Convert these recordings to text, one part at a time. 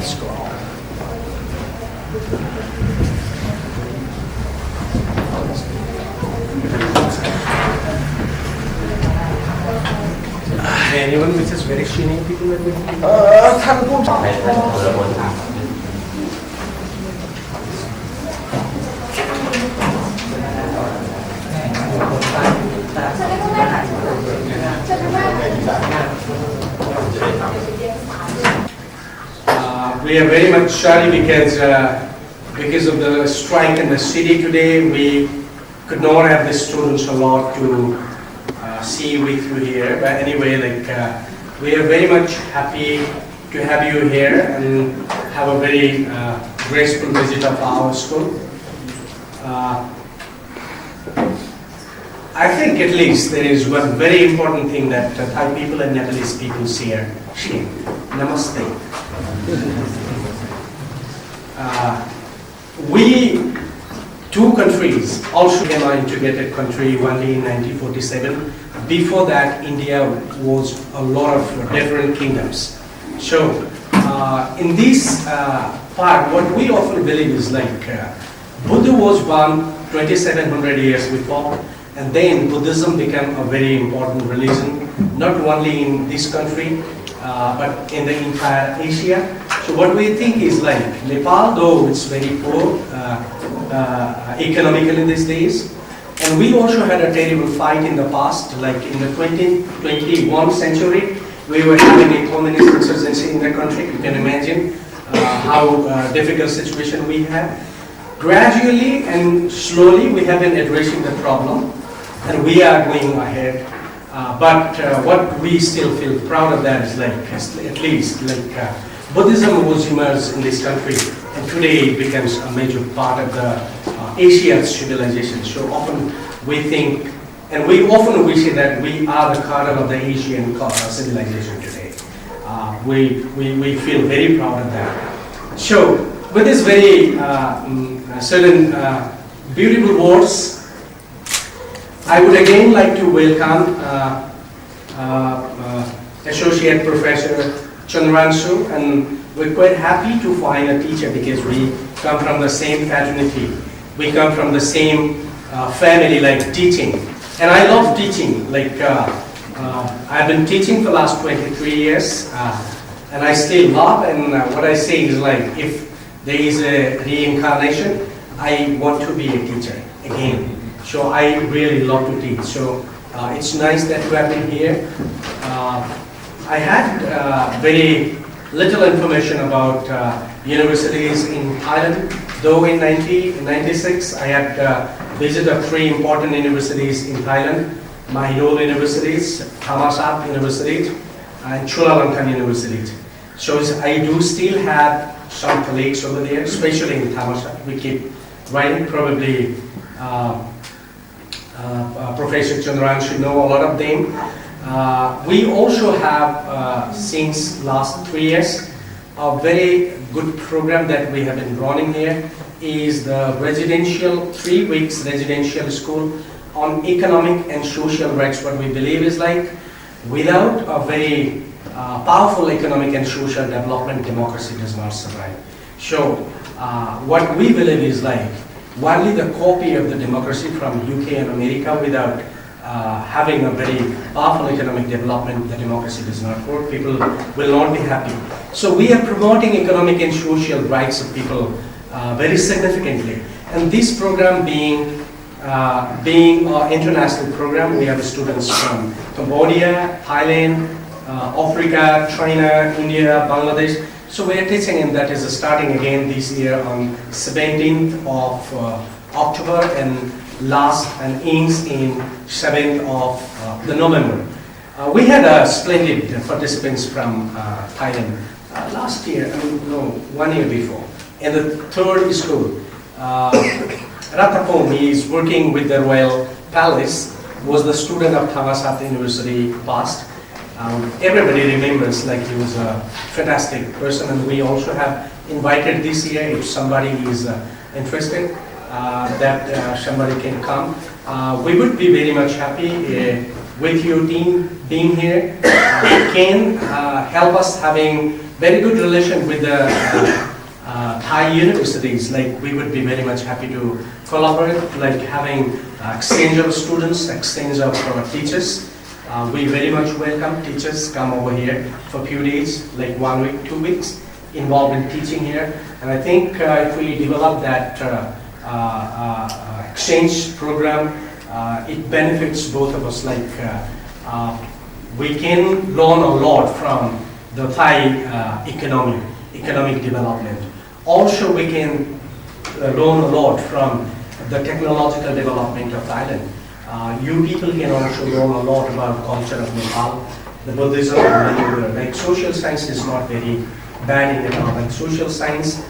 Let's go. Anyone which is very senior people that we we are very much sorry because of the strike in the city today. We could not have the students a lot to see with you here. But anyway, we are very much happy to have you here and have a very graceful visit of our school. I think at least there is one very important thing that Thai people and Nepalese people share. Namaste. We two countries also came out integrated country only in 1947. Before that, India was a lot of different kingdoms. So in this part, what we often believe is Buddha was born 2700 years before, and then Buddhism became a very important religion, not only in this country, but in the entire Asia. So what we think is Nepal, though it's very poor economically these days, and we also had a terrible fight in the past, like in the 21st century, we were having a communist insurgency in the country. You can imagine how difficult situation we had. Gradually and slowly we have been addressing the problem, and we are going ahead. But what we still feel proud of that is at least Buddhism was immersed in this country, and today it becomes a major part of the Asia's civilization. So often we think, and we often wish that we are the kernel of the Asian civilization today. We feel very proud of that. So with this very certain beautiful words, I would again like to welcome Associate Professor Chandransu, and we're quite happy to find a teacher because we come from the same fraternity. We come from the same family, teaching. And I love teaching. I've been teaching for the last 23 years, and I still love, and what I say is if there is a reincarnation, I want to be a teacher again. So I really love to teach. So it's nice that you have been here. I had very little information about universities in Thailand, though in 1996 I had visited 3 important universities in Thailand: Mahidol Universities, Thammasat University, and Chulalongkorn University. So I do still have some colleagues over there, especially in Thammasat. We keep writing, probably Professor Chandransu know a lot of them. We also have, since last 3 years, a very good program that we have been running here is the 3 weeks residential school on economic and social rights. What we believe is without a very powerful economic and social development, democracy does not survive. So what we believe is only the copy of the democracy from UK and America without having a very powerful economic development, the democracy does not work. People will not be happy. So we are promoting economic and social rights of people very significantly. And this program being an international program, we have students from Cambodia, Thailand, Africa, China, India, Bangladesh. So we are teaching, and that is starting again this year on 17th of October and ends in 7th of November. We had splendid participants from Thailand last year, 1 year before. In the 3rd school, Ratapom, he is working with the Royal Palace, was the student of Thammasat University past. Everybody remembers he was a fantastic person, and we also have invited this year, if somebody is interested, that somebody can come. We would be very much happy with your team being here. Ken, help us having very good relation with the Thai universities. Like we would be very much happy to collaborate, like having exchange of students, exchange of teachers. We very much welcome teachers come over here for a few days, like 1 week, 2 weeks, involved in teaching here. And I think if we develop that exchange program, it benefits both of us. Like we can learn a lot from the Thai economic development. Also, we can learn a lot from the technological development of Thailand. You people can also learn a lot about culture of Nepal, the Buddhism, like social science is not very bad in Nepal. Like social science,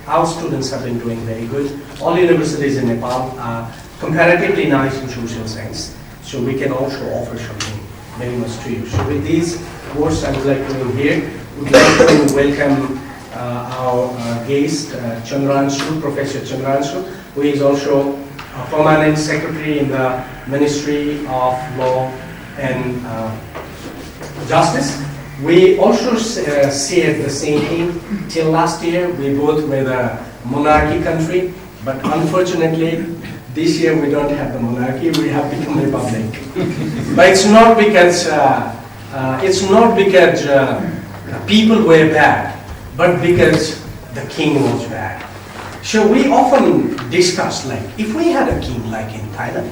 our students have been doing very good. All universities in Nepal are comparatively nice in social science, so we can also offer something very much to you. So with these words, I would like to end here. Would like to welcome our guest, Chandransu, Professor Chandransu, who is also a permanent secretary in the Ministry of Law and Justice. We also shared the same thing. Till last year, we both were the monarchy country, but unfortunately, this year we don't have the monarchy. We have become a republic. But it's not because people were bad, but because the king was bad. So we often discuss, like, if we had a king like in Thailand,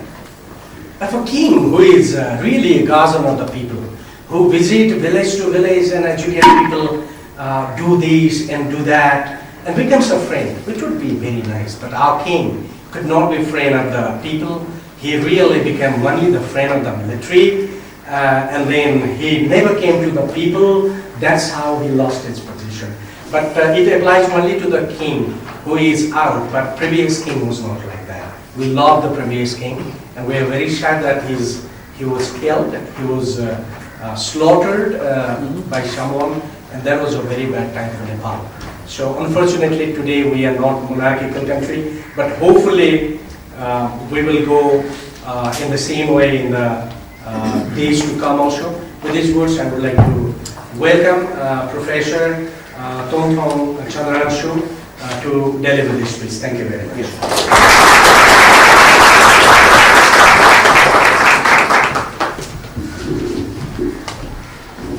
if a king who is really a guardian of the people, who visit village to village and educate people, do this and do that, and becomes a friend, which would be very nice. But our king could not be friend of the people. He really became only the friend of the military, and then he never came to the people. That's how he lost his position. But it applies only to the king who is out, but previous king was not like that. We love the previous king, and we are very sad that he was killed, he was slaughtered by someone, and that was a very bad time for Nepal. So unfortunately today we are not monarchical country, but hopefully we will go in the same way in the days to come also. With these words, I would like to welcome Professor Thong Chandransu to deliver this speech. Thank you very much.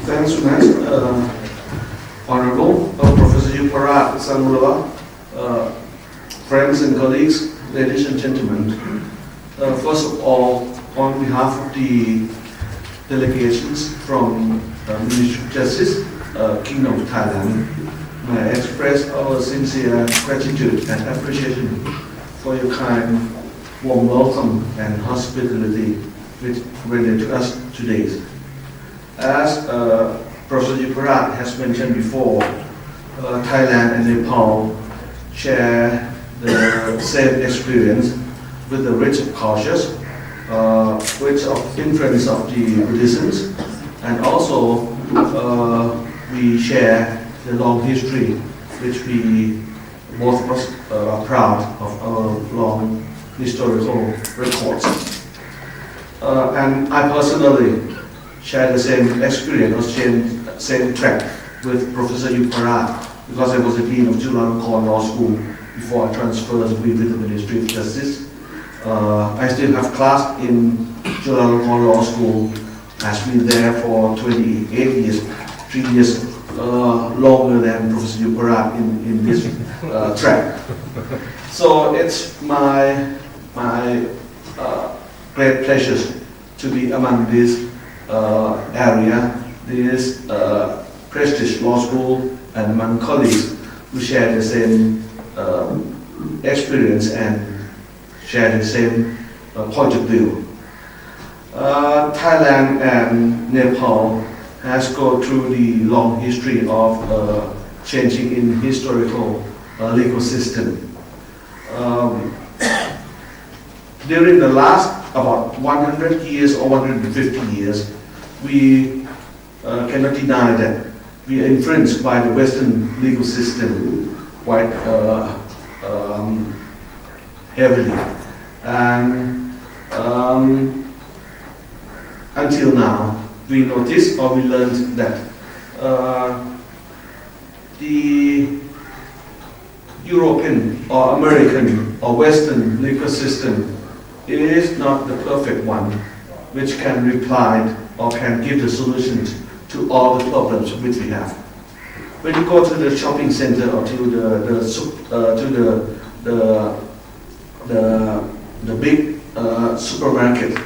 Thanks, Sunesh. Honorable Professor Yubaraj, Sangroula, friends and colleagues, ladies and gentlemen. First of all, on behalf of the delegations from Ministry of Justice, Kingdom of Thailand, may I express our sincere gratitude and appreciation for your kind, warm welcome and hospitality which rendered to us today. As Professor Yubaraj has mentioned before, Thailand and Nepal share the same experience with the rich cultures, which of influence of the Buddhism, and also we share the long history, which we both of us are proud of our long historical records. And I personally share the same experience, same track with Professor Yubaraj, because I was the Dean of Chulalongkorn Law School before I transferred to be with the Ministry of Justice. I still have class in Chulalongkorn Law School. I've been there for 28 years, 3 years longer than Professor Yubaraj in this track. So it's my great pleasure to be among this area, this prestigious law school, and among colleagues who share the same experience and share the same point of view. Thailand and Nepal has gone through the long history of changing in historical legal system. During the last about 100 years or 150 years, we cannot deny that we are influenced by the Western legal system quite heavily. And until now, we noticed or we learned that the European or American or Western legal system is not the perfect one which can reply or can give the solutions to all the problems which we have. When you go to the shopping center or to the big supermarket,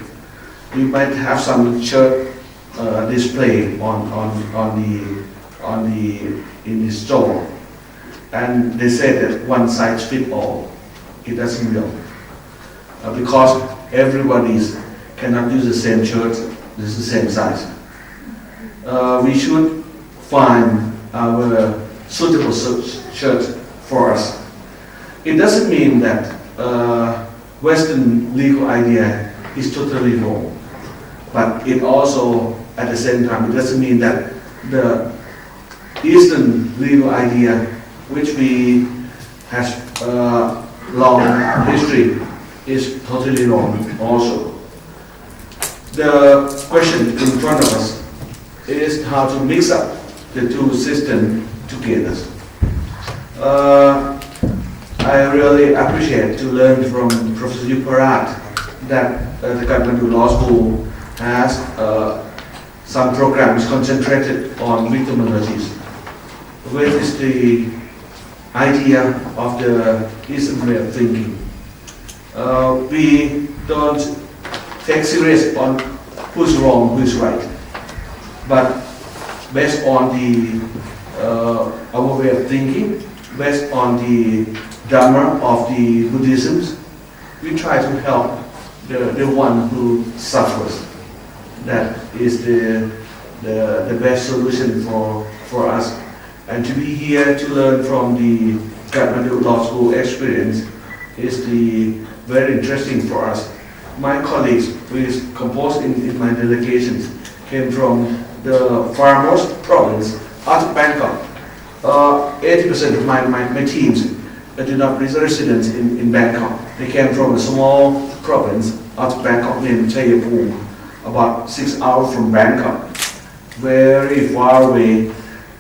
you might have some shirt display in the store, and they say that one size fits all. It doesn't work because everybody cannot use the same shirt, the same size. We should find our suitable shirt for us. It doesn't mean that Western legal idea is totally wrong, but it also, at the same time, it doesn't mean that the Eastern legal idea, which we has long history, is totally wrong also. The question in front of us is how to mix up the two systems together. I really appreciate to learn from Professor Yubaraj that the Kathmandu Law School has some programs concentrated on victimologies, which is the idea of the Eastern way of thinking. We don't take serious on who's wrong, who's right, but based on our way of thinking, based on the Dharma of the Buddhism, we try to help the one who suffers. That is the best solution for us. And to be here to learn from the Kathmandu Law School experience is very interesting for us. My colleagues, who is composed in my delegations, came from the farmost province out of Bangkok. 80% of my teams do not residence in Bangkok. They came from a small province out of Bangkok named Chayapur, about 6 hours from Bangkok, very far away.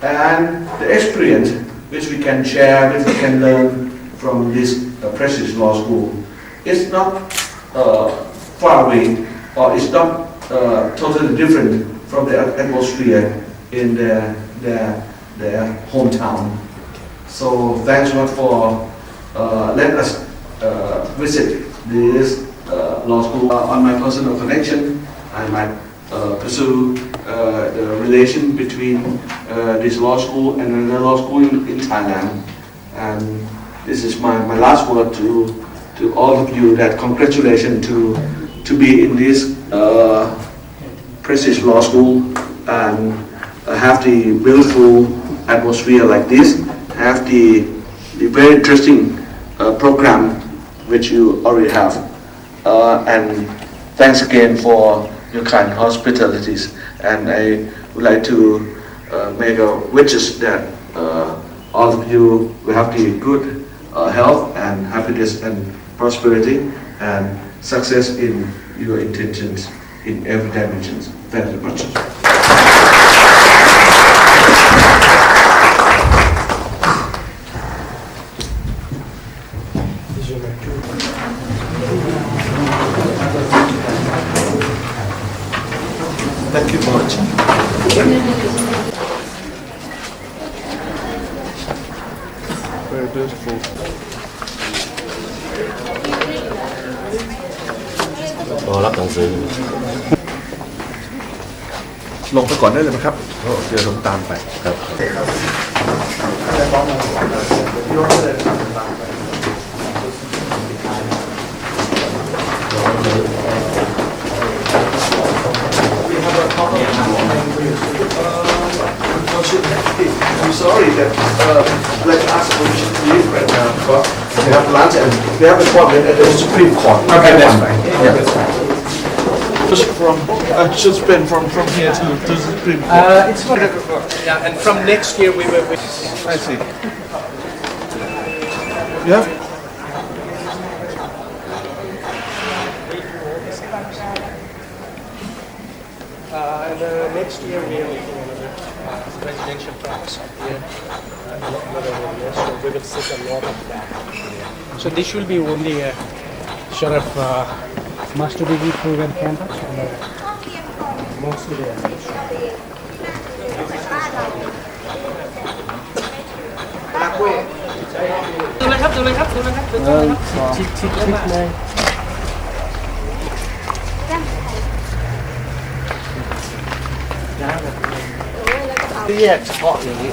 And the experience which we can share, which we can learn from this precious law school is not far away, or it's not totally different from the atmosphere in their hometown. So thanks a lot for letting us visit this law school. On my personal connection, I might pursue the relation between this law school and another law school in Thailand. And this is my last word to all of you, that congratulations to be in this prestigious law school and have the beautiful atmosphere like this, have the very interesting program which you already have. And thanks again for your kind hospitalities. And I would like to make a wishes that all of you will have the good health and happiness and prosperity and success in your intentions in every dimension. Thank you very much. Thank you very much. Very beautiful. รอรับหนังสือ ลงไปก่อนได้เลยไหมครับเดี๋ยวลงตามไป ครับ I'm sorry that let's ask permission to leave right now because we have lunch and we have a problem at the Supreme Court. Okay, that's fine. Just been from here to the Supreme Court. It's not, yeah, and from next year we will. I see. Yeah. And next year we are looking at residential camps up here. So we will see a lot of that. So this will be only a sort of master degree program campus. And, mostly there. ดูเลยครับชิดเลยแยกเฉพาะอย่างนี้